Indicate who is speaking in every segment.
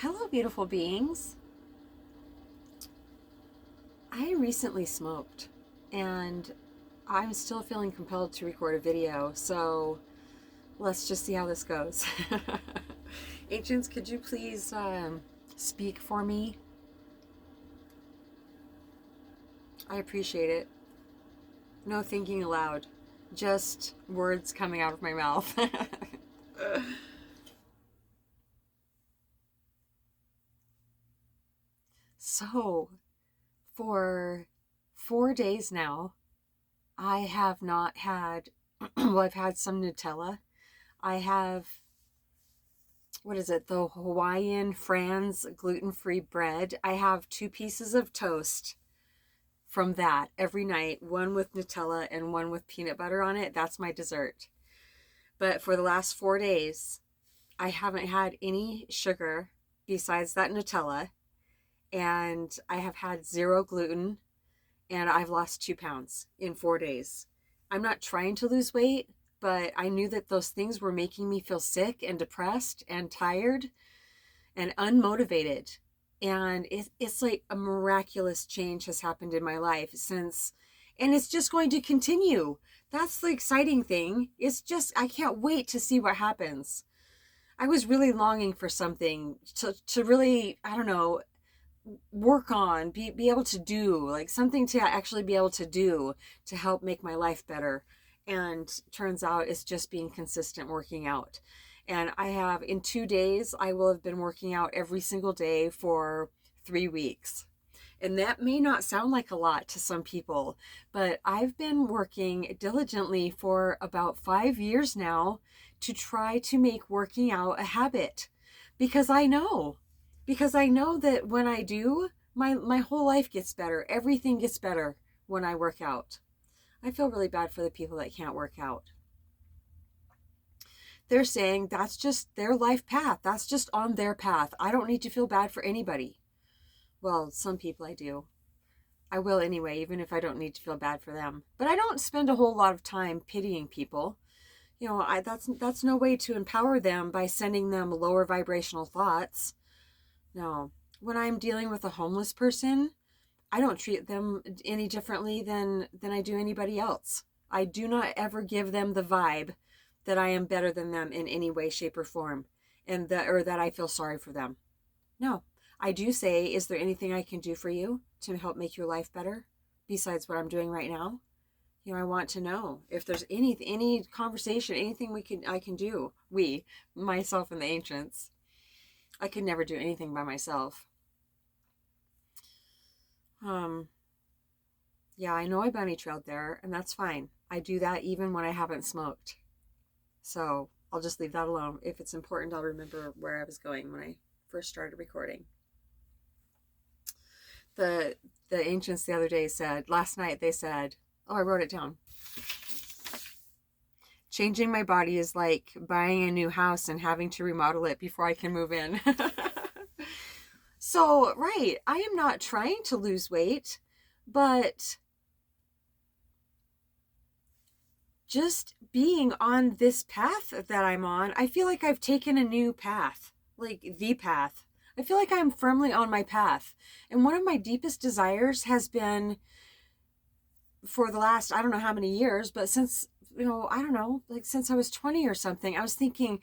Speaker 1: Hello, beautiful beings. I recently smoked and I'm still feeling compelled to record a video, so let's just see how this goes. Ancients, could you please speak for me? I appreciate it. No thinking aloud, just words coming out of my mouth. So, for 4 days now, I have not had, well, I've had some Nutella. I have, what is it, the Hawaiian Franz gluten-free bread. I have 2 pieces of toast from that every night, one with Nutella and one with peanut butter on it. That's my dessert. But for the last 4 days, I haven't had any sugar besides that Nutella, and I have had zero gluten, and I've lost 2 pounds in 4 days. I'm not trying to lose weight, but I knew that those things were making me feel sick and depressed and tired and unmotivated. And it's like a miraculous change has happened in my life since, and it's just going to continue. That's the exciting thing. It's just, I can't wait to see what happens. I was really longing for something to really, I don't know, work on, be able to do, like something to actually be able to do to help make my life better. And turns out it's just being consistent working out. And I have, in 2 days, I will have been working out every single day for 3 weeks. And that may not sound like a lot to some people, but I've been working diligently for about 5 years now to try to make working out a habit because I know that when I do, my whole life gets better. Everything gets better when I work out. I feel really bad for the people that can't work out. They're saying that's just their life path. That's just on their path. I don't need to feel bad for anybody. Well, some people I do. I will anyway, even if I don't need to feel bad for them. But I don't spend a whole lot of time pitying people. That's no way to empower them by sending them lower vibrational thoughts. No. When I'm dealing with a homeless person, I don't treat them any differently than I do anybody else. I do not ever give them the vibe that I am better than them in any way, shape, or form, and that or that I feel sorry for them. No. I do say, is there anything I can do for you to help make your life better besides what I'm doing right now? I want to know if there's any conversation, anything I can do. Myself and the ancients. I could never do anything by myself. Um, yeah, I know I bunny trailed there, and that's fine. I do that even when I haven't smoked. So I'll just leave that alone. If it's important, I'll remember where I was going when I first started recording. The the ancients the other day said, last night they said, oh, I wrote it down. Changing my body is like buying a new house and having to remodel it before I can move in. So, right, I am not trying to lose weight, but just being on this path that I'm on, I feel like I've taken a new path, like the path. I feel like I'm firmly on my path. And one of my deepest desires has been for the last, I don't know how many years, but since, I don't know, like since I was 20 or something, I was thinking,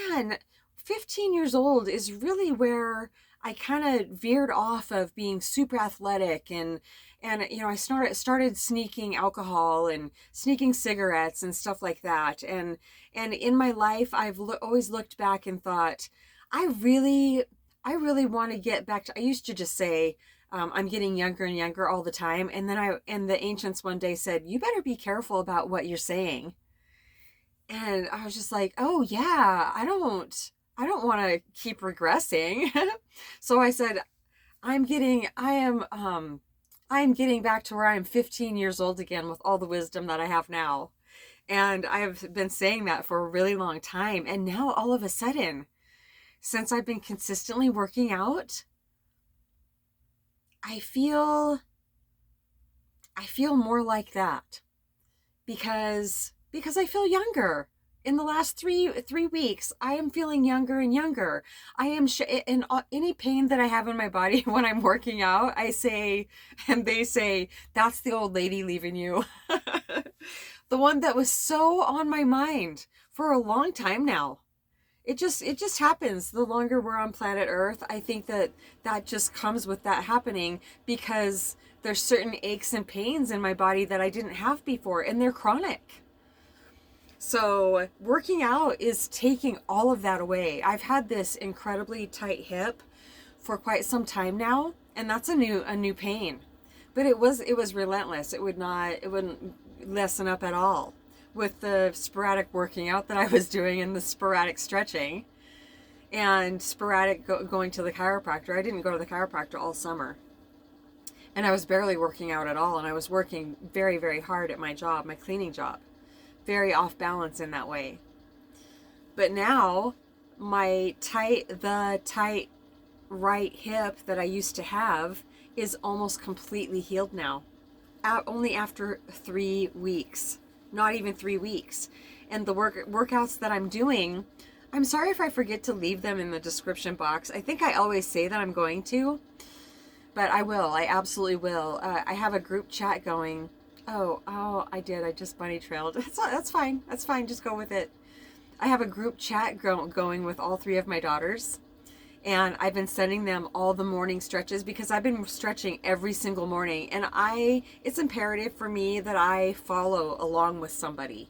Speaker 1: man, 15 years old is really where I kind of veered off of being super athletic and I started sneaking alcohol and sneaking cigarettes and stuff like that. And in my life, I've always looked back and thought, I really want to get back to, I used to just say, I'm getting younger and younger all the time. And then and the ancients one day said, you better be careful about what you're saying. And I was just like, oh yeah, I don't want to keep regressing. So I said, I'm getting back to where I'm 15 years old again with all the wisdom that I have now. And I've been saying that for a really long time. And now all of a sudden, since I've been consistently working out, I feel I feel more like that because I feel younger. in the last three weeks, I am feeling younger and younger. I am and any pain that I have in my body when I'm working out, I say, and they say, that's the old lady leaving you. The one that was so on my mind for a long time now. It just happens the longer we're on planet Earth. I think that just comes with that happening because there's certain aches and pains in my body that I didn't have before, and they're chronic. So working out is taking all of that away. I've had this incredibly tight hip for quite some time now, and that's a new pain. But it was relentless. It wouldn't lessen up at all with the sporadic working out that I was doing and the sporadic stretching and sporadic going to the chiropractor. I didn't go to the chiropractor all summer. And I was barely working out at all, and I was working very, very hard at my job, my cleaning job. Very off balance in that way. But now the tight right hip that I used to have is almost completely healed now. Only after 3 weeks. Not even 3 weeks. And the workouts that I'm doing, I'm sorry if I forget to leave them in the description box. I think I always say that I'm going to, but I will. I absolutely will. I have a group chat going. Oh, I did. I just bunny trailed. That's fine. That's fine. Just go with it. I have a group chat going with all 3 of my daughters. And I've been sending them all the morning stretches because I've been stretching every single morning. And it's imperative for me that I follow along with somebody.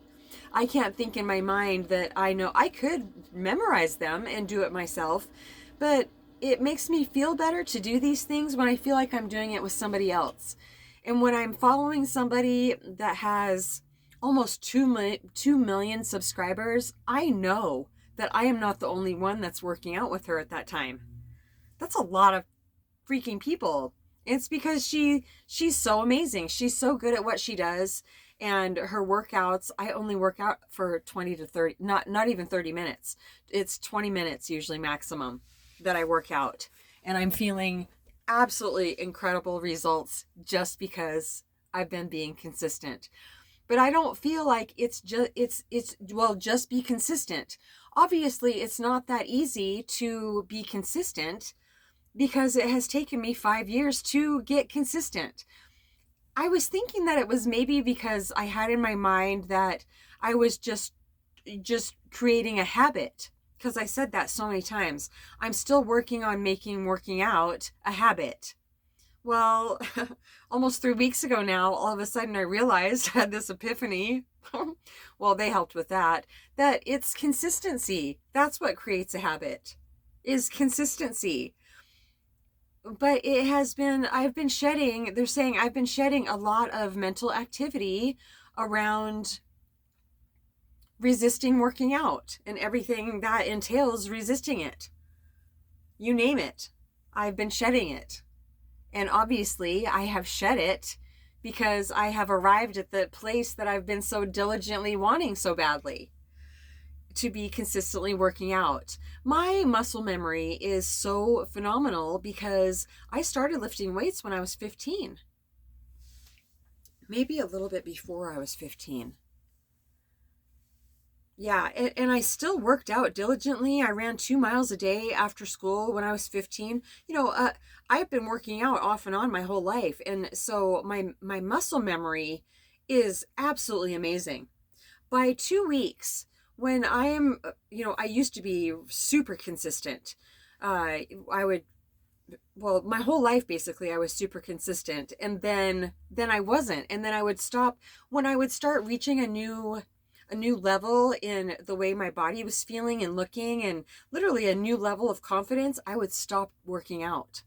Speaker 1: I can't think in my mind that I know. I could memorize them and do it myself, but it makes me feel better to do these things when I feel like I'm doing it with somebody else. And when I'm following somebody that has almost 2 million subscribers, I know that I am not the only one that's working out with her at that time. That's a lot of freaking people. It's because she's so amazing. She's so good at what she does. And her workouts, I only work out for 20 to 30, not even 30 minutes. It's 20 minutes usually maximum that I work out. And I'm feeling absolutely incredible results just because I've been being consistent. But I don't feel like just be consistent. Obviously, it's not that easy to be consistent because it has taken me 5 years to get consistent. I was thinking that it was maybe because I had in my mind that I was just creating a habit, because I said that so many times. I'm still working on making working out a habit. Well, almost 3 weeks ago now, all of a sudden I realized, I had this epiphany. Well, they helped with that it's consistency. That's what creates a habit, is consistency. But I've been shedding, they're saying I've been shedding a lot of mental activity around resisting working out and everything that entails resisting it. You name it. I've been shedding it. And obviously I have shed it because I have arrived at the place that I've been so diligently wanting so badly, to be consistently working out. My muscle memory is so phenomenal because I started lifting weights when I was 15. Maybe a little bit before I was 15. Yeah, and I still worked out diligently. I ran 2 miles a day after school when I was 15. I've been working out off and on my whole life. And so my muscle memory is absolutely amazing. By 2 weeks, when I used to be super consistent. My whole life basically I was super consistent, and then I wasn't, and then I would stop when I would start reaching a new level in the way my body was feeling and looking, and literally a new level of confidence. I would stop working out.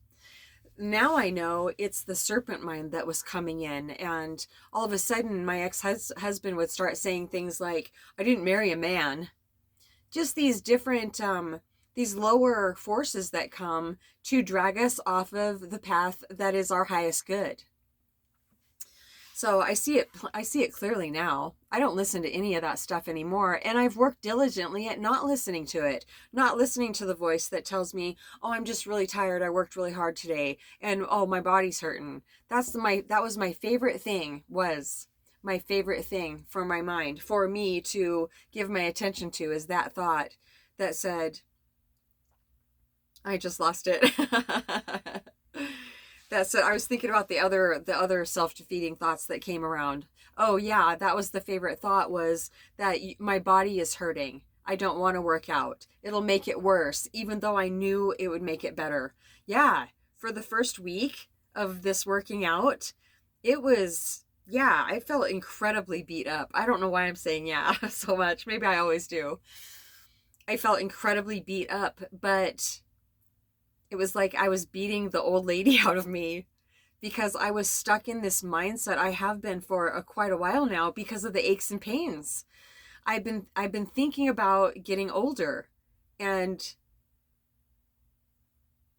Speaker 1: Now I know it's the serpent mind that was coming in, and all of a sudden my ex-husband would start saying things like, I didn't marry a man. Just these different these lower forces that come to drag us off of the path that is our highest good. So I see it clearly now. I don't listen to any of that stuff anymore. And I've worked diligently at not listening to it, not listening to the voice that tells me, oh, I'm just really tired. I worked really hard today. And oh, my body's hurting. That was my favorite thing, was my favorite thing for my mind, for me to give my attention to, is that thought that said, I just lost it. That's it. I was thinking about the other self-defeating thoughts that came around. Oh yeah, that was the favorite thought, was that my body is hurting. I don't want to work out. It'll make it worse, even though I knew it would make it better. Yeah, for the first week of this working out, it was, yeah, I felt incredibly beat up. I don't know why I'm saying yeah so much. Maybe I always do. I felt incredibly beat up, but it was like I was beating the old lady out of me, because I was stuck in this mindset. I have been for quite a while now, because of the aches and pains. I've been thinking about getting older, and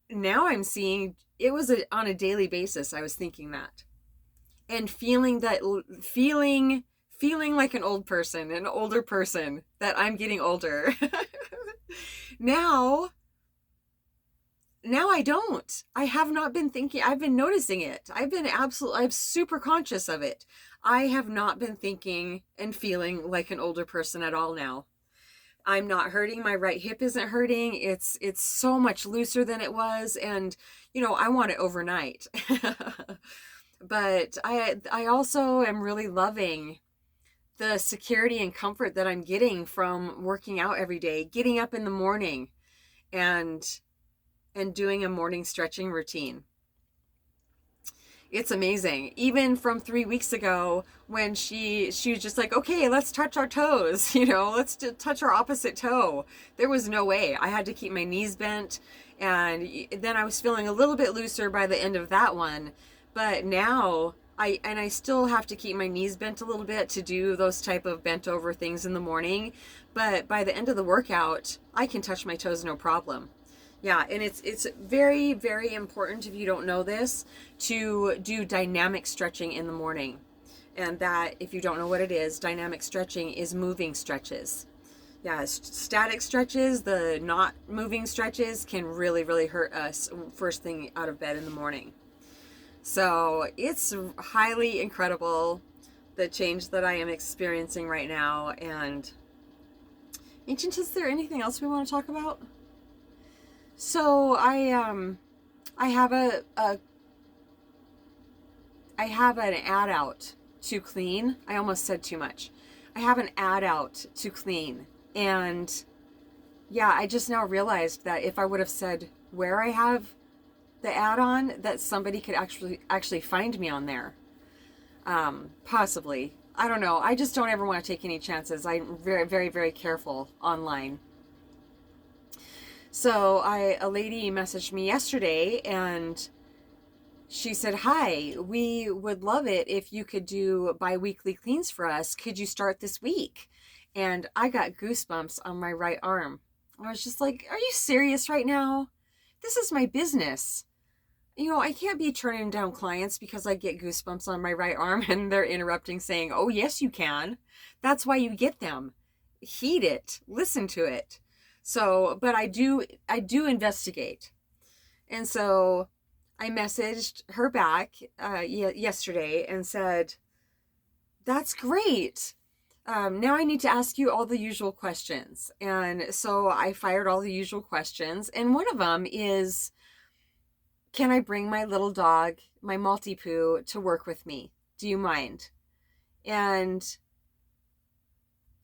Speaker 1: now I'm seeing it was on a daily basis. I was thinking that, and feeling like an older person, that I'm getting older. now Now I don't. I have not been thinking. I've been noticing it. I'm super conscious of it. I have not been thinking and feeling like an older person at all now. I'm not hurting. My right hip isn't hurting. It's so much looser than it was, and I want it overnight. But I also am really loving the security and comfort that I'm getting from working out every day, getting up in the morning, and doing a morning stretching routine. It's amazing. Even from 3 weeks ago, when she was just like, okay, let's touch our toes, let's touch our opposite toe. There was no way. I had to keep my knees bent, and then I was feeling a little bit looser by the end of that one. But now I still have to keep my knees bent a little bit to do those type of bent over things in the morning. But by the end of the workout, I can touch my toes no problem. Yeah, and it's very, very important, if you don't know this, to do dynamic stretching in the morning. And that, if you don't know what it is, dynamic stretching is moving stretches. Yeah, static stretches, the not moving stretches, can really, really hurt us first thing out of bed in the morning. So it's highly incredible, the change that I am experiencing right now. And Ancient, is there anything else we want to talk about? So I have I have an ad out to clean. I almost said too much. I have an ad out to clean, and yeah, I just now realized that if I would have said where I have the ad on, that somebody could actually find me on there. Possibly. I don't know. I just don't ever want to take any chances. I'm very, very, very careful online. So a lady messaged me yesterday, and she said, "Hi, we would love it if you could do bi-weekly cleans for us. Could you start this week?" And I got goosebumps on my right arm. I was just like, "Are you serious right now? This is my business. I can't be turning down clients because I get goosebumps on my right arm and they're interrupting saying, 'Oh, yes, you can. That's why you get them. Heed it. Listen to it.'" So, but I do investigate. And so I messaged her back yesterday and said, "That's great. Now I need to ask you all the usual questions." And so I fired all the usual questions. And one of them is, can I bring my little dog, my Maltipoo, to work with me? Do you mind? And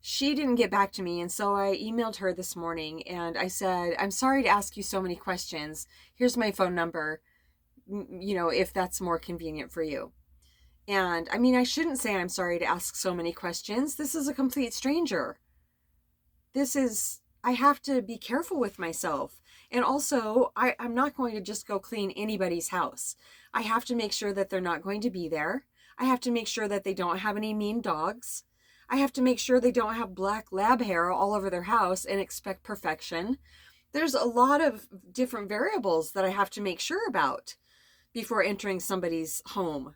Speaker 1: she didn't get back to me, and so I emailed her this morning, and I said, "I'm sorry to ask you so many questions. Here's my phone number, if that's more convenient for you." And I mean, I shouldn't say I'm sorry to ask so many questions. This is a complete stranger. I have to be careful with myself. And also, I'm not going to just go clean anybody's house. I have to make sure that they're not going to be there. I have to make sure that they don't have any mean dogs. I have to make sure they don't have black lab hair all over their house and expect perfection. There's a lot of different variables that I have to make sure about before entering somebody's home.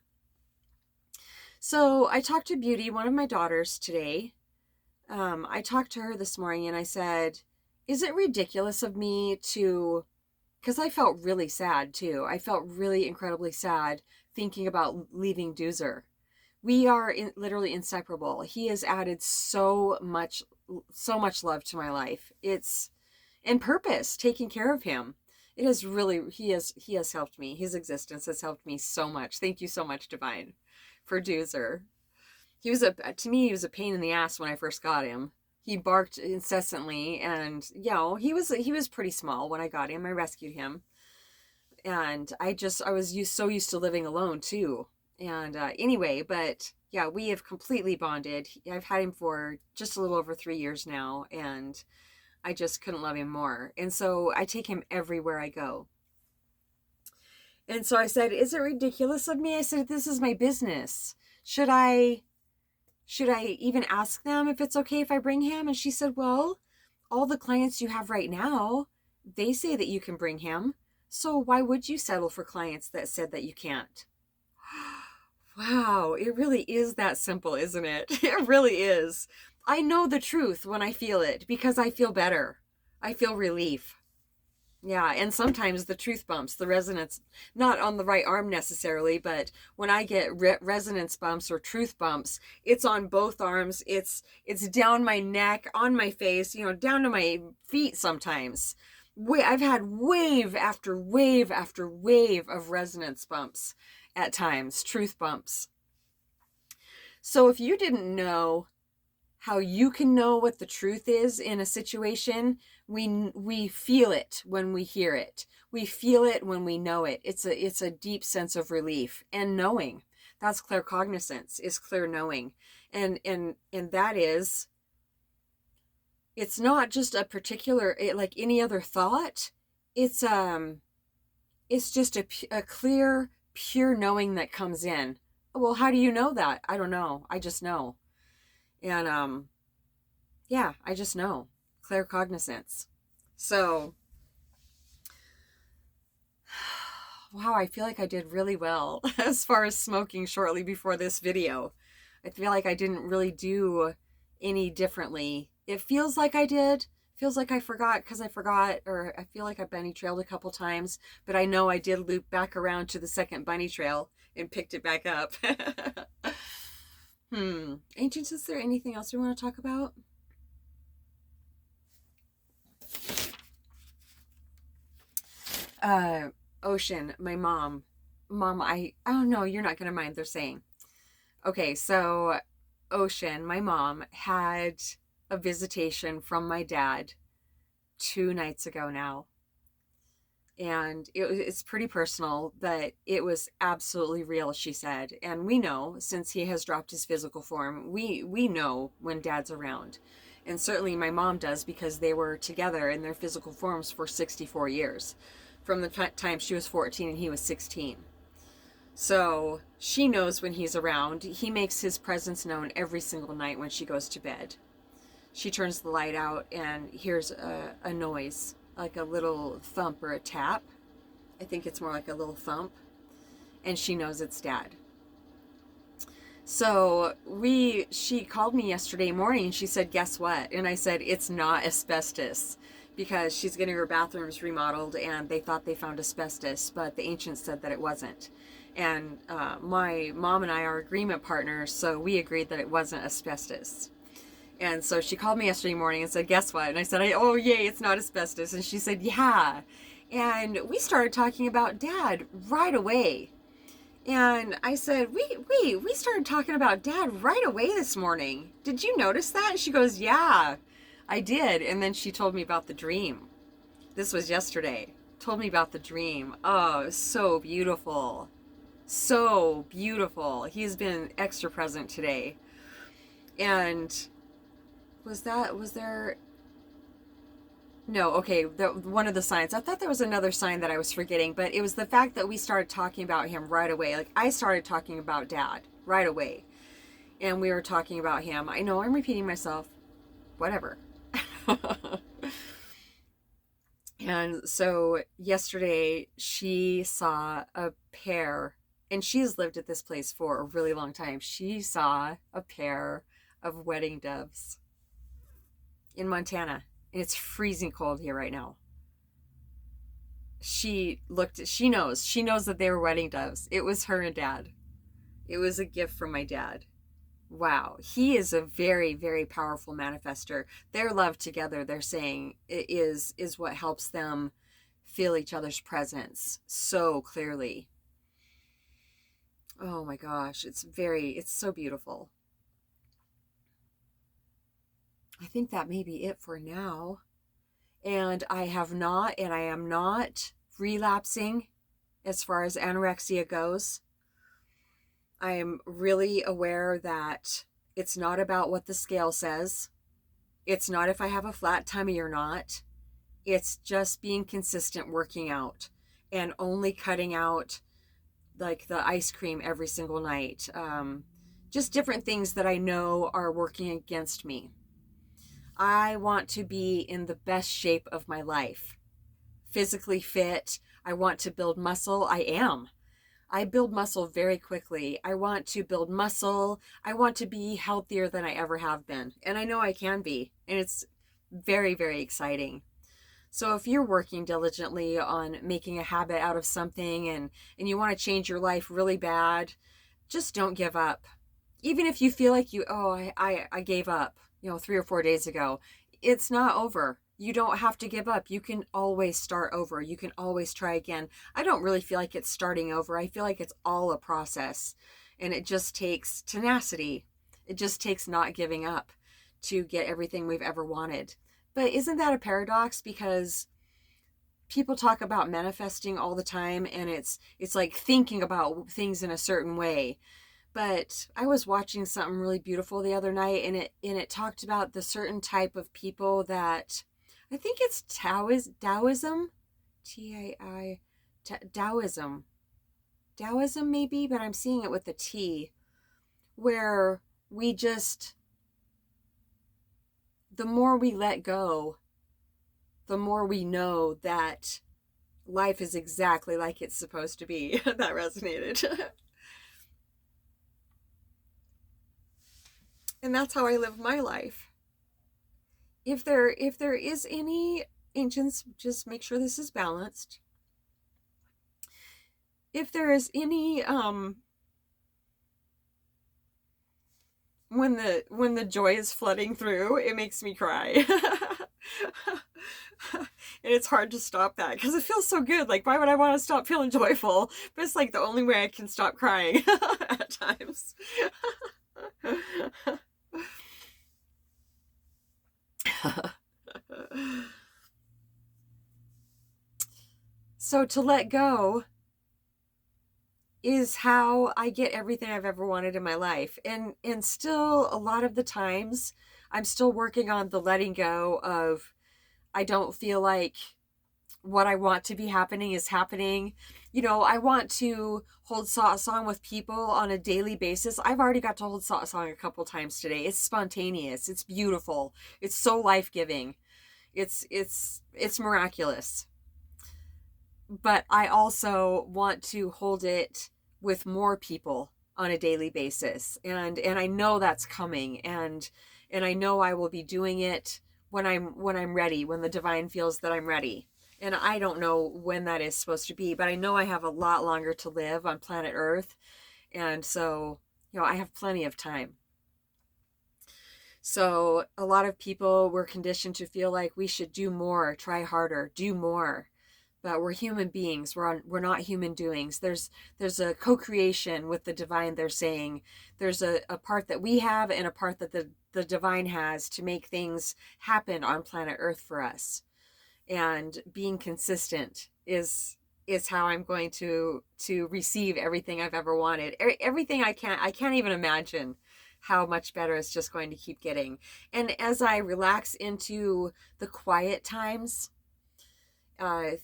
Speaker 1: So I talked to Beauty, one of my daughters, today. I talked to her this morning and I said, "Is it ridiculous of me to," because I felt really sad too. I felt really incredibly sad thinking about leaving Doozer. We are literally inseparable. He has added so much love to my life. It's and purpose, taking care of him. It has really, he has helped me. His existence has helped me so much. Thank you so much, Divine, for Doozer. To me, he was a pain in the ass when I first got him. He barked incessantly, and he was pretty small when I got him. I rescued him, and I was so used to living alone too. And anyway, but yeah, we have completely bonded. I've had him for just a little over 3 years now, and I just couldn't love him more. And so I take him everywhere I go. And so I said, is it ridiculous of me? I said, this is my business. Should I even ask them if it's okay if I bring him? And she said, well, all the clients you have right now, they say that you can bring him. So why would you settle for clients that said that you can't? Wow, it really is that simple, isn't it? It really is. I know the truth when I feel it because I feel better. I feel relief. Yeah, and sometimes the truth bumps, the resonance, not on the right arm necessarily, but when I get resonance bumps or truth bumps, it's on both arms. It's down my neck, on my face, down to my feet sometimes. I've had wave after wave after wave of resonance bumps at times, truth bumps. So if you didn't know how you can know what the truth is in a situation, we feel it when we hear it. We feel it when we know it. It's a deep sense of relief and knowing. That's claircognizance, is clear knowing. And that is, it's not just a particular, like any other thought. It's just a clear, pure knowing that comes in. Well, how do you know that? I don't know. I just know. And yeah, I just know. Claircognizance. So wow, I feel like I did really well as far as smoking shortly before this video. I feel like I didn't really do any differently. It feels like I did. Feels like I forgot because I forgot, or I feel like I bunny trailed a couple times, but I know I did loop back around to the second bunny trail and picked it back up. Ancients, is there anything else we want to talk about? Ocean, my mom, I don't know, you're not gonna mind they're saying. Okay, so Ocean, my mom, had a visitation from my dad 2 nights ago now. And it's pretty personal, but it was absolutely real, she said. And we know, since he has dropped his physical form, we know when dad's around. And certainly my mom does, because they were together in their physical forms for 64 years. From the time she was 14 and he was 16. So she knows when he's around. He makes his presence known every single night when she goes to bed. She turns the light out and hears a noise, like a little thump or a tap. I think it's more like a little thump. And she knows it's dad. So she called me yesterday morning and she said, guess what? And I said, it's not asbestos, because she's getting her bathrooms remodeled and they thought they found asbestos, but the ancients said that it wasn't. And my mom and I are agreement partners, so we agreed that it wasn't asbestos. And so she called me yesterday morning and said, guess what? And I said, oh, yay, it's not asbestos. And she said, yeah. And we started talking about dad right away. And I said, we started talking about dad right away this morning. Did you notice that? And she goes, yeah, I did. And then she told me about the dream. This was yesterday. Told me about the dream. Oh, so beautiful. So beautiful. He's been extra present today. And was there no, okay, one of the signs. I thought there was another sign that I was forgetting, but it was the fact that we started talking about him right away. Like, I started talking about dad right away. And we were talking about him. I know I'm repeating myself. Whatever. And so yesterday she saw a pair, and she's lived at this place for a really long time. She saw a pair of wedding doves in Montana. And it's freezing cold here right now. She knows that they were wedding doves. It was her and dad. It was a gift from my dad. Wow, he is a very, very powerful manifester. Their love together, they're saying, is what helps them feel each other's presence so clearly. Oh my gosh, it's so beautiful. I think that may be it for now. And I am not relapsing as far as anorexia goes. I am really aware that it's not about what the scale says. It's not if I have a flat tummy or not. It's just being consistent working out and only cutting out like the ice cream every single night. Just different things that I know are working against me. I want to be in the best shape of my life, physically fit. I want to build muscle. I am. I build muscle very quickly. I want to build muscle. I want to be healthier than I ever have been. And I know I can be. And it's very, very exciting. So if you're working diligently on making a habit out of something and you want to change your life really bad, just don't give up. Even if you feel like I gave up, 3 or 4 days ago, it's not over. You don't have to give up. You can always start over. You can always try again. I don't really feel like it's starting over. I feel like it's all a process, and it just takes tenacity. It just takes not giving up to get everything we've ever wanted. But isn't that a paradox? Because people talk about manifesting all the time, and it's like thinking about things in a certain way. But I was watching something really beautiful the other night, and it talked about the certain type of people that I think it's Taoism, T-A-I, Taoism, Taoism maybe, but I'm seeing it with a T, where we just, the more we let go, the more we know that life is exactly like it's supposed to be. That resonated. And that's how I live my life. If there is any, ancients, just make sure this is balanced. If there is any when the joy is flooding through, it makes me cry. And it's hard to stop that because it feels so good. Like, why would I want to stop feeling joyful? But it's like the only way I can stop crying at times. So to let go is how I get everything I've ever wanted in my life. And still a lot of the times I'm still working on the letting go of, I don't feel like what I want to be happening is happening. I want to hold song with people on a daily basis. I've already got to hold song a couple times today. It's spontaneous. It's beautiful. It's so life-giving. It's miraculous. But I also want to hold it with more people on a daily basis. And I know that's coming, and I know I will be doing it when I'm ready, when the divine feels that I'm ready. And I don't know when that is supposed to be, but I know I have a lot longer to live on planet Earth. And so, I have plenty of time. So a lot of people were conditioned to feel like we should do more, try harder, do more. But we're human beings. We're not human doings. There's a co-creation with the divine, they're saying. There's a part that we have and a part that the divine has to make things happen on planet Earth for us. And being consistent is how I'm going to receive everything I've ever wanted. Everything I can't even imagine how much better it's just going to keep getting. And as I relax into the quiet times,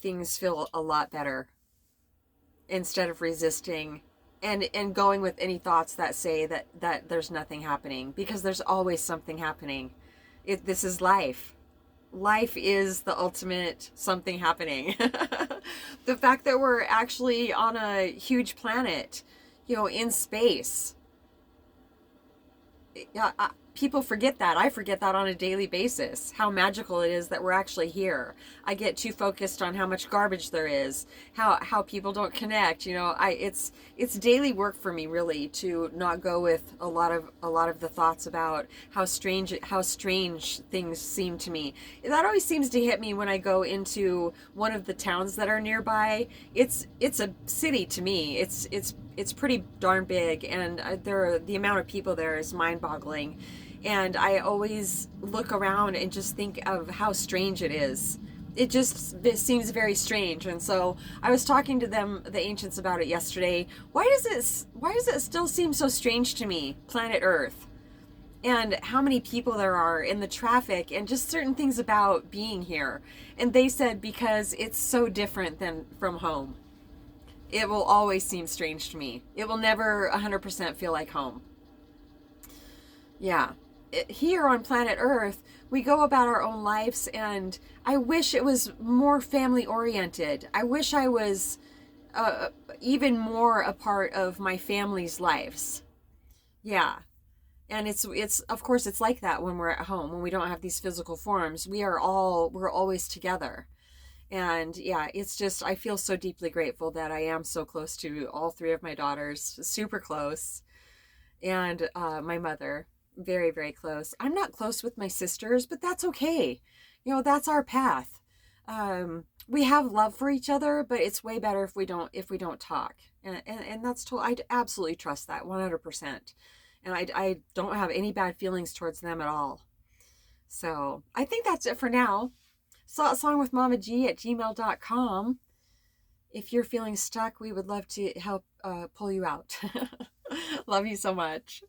Speaker 1: things feel a lot better instead of resisting and going with any thoughts that say that there's nothing happening, because there's always something happening. This is life. Life is the ultimate something happening. The fact that we're actually on a huge planet, in space. Yeah, people forget that. I forget that on a daily basis, how magical it is that we're actually here. I get too focused on how much garbage there is, how people don't connect. It's daily work for me, really, to not go with a lot of the thoughts about how strange things seem to me. That always seems to hit me when I go into one of the towns that are nearby. It's a city to me. It's pretty darn big, and the amount of people there is mind-boggling. And I always look around and just think of how strange it is. It seems very strange. And so I was talking to the ancients, about it yesterday. Why does it still seem so strange to me, planet Earth? And how many people there are in the traffic, and just certain things about being here. And they said because it's so different than from home. It will always seem strange to me. It will never 100% feel like home. Yeah. Here on planet Earth, we go about our own lives, and I wish it was more family oriented. I wish I was uh, even more a part of my family's lives. Yeah. And it's of course it's like that when we're at home, when we don't have these physical forms. We're always together. And yeah, it's just, I feel so deeply grateful that I am so close to all three of my daughters, super close, and my mother, very, very close. I'm not close with my sisters, but that's okay. That's our path. We have love for each other, but it's way better if we don't talk. And I absolutely trust that 100%. And I don't have any bad feelings towards them at all. So I think that's it for now. Song with Mama G at gmail.com. If you're feeling stuck, we would love to help pull you out. Love you so much.